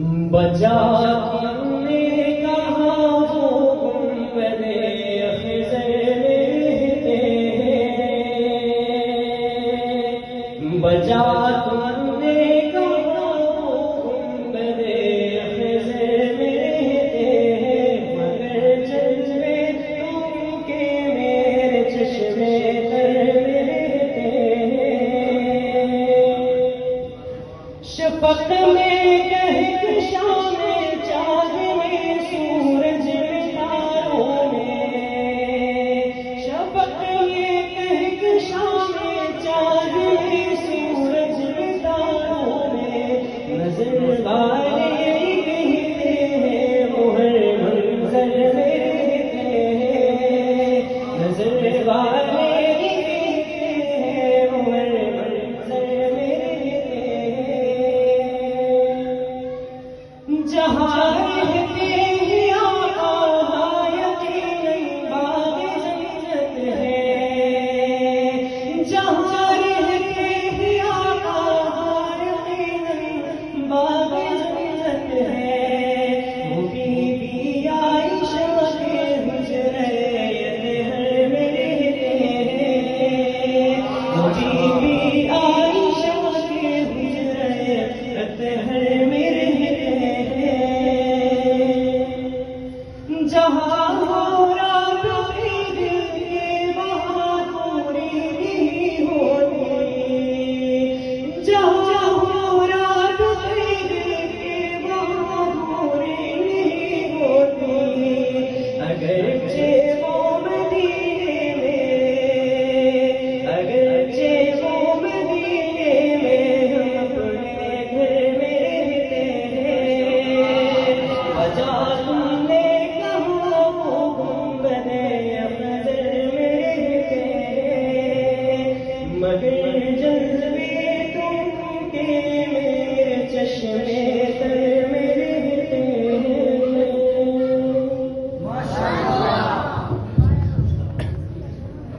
बचा तुमने कहा वो गुंबदे ख़िज़र में, बचा तुमने कहा वो गुंबदे ख़िज़र में, मगर चश्मे तुमके मेरे चश्मे तर में, शफ़क़ में कहकशां में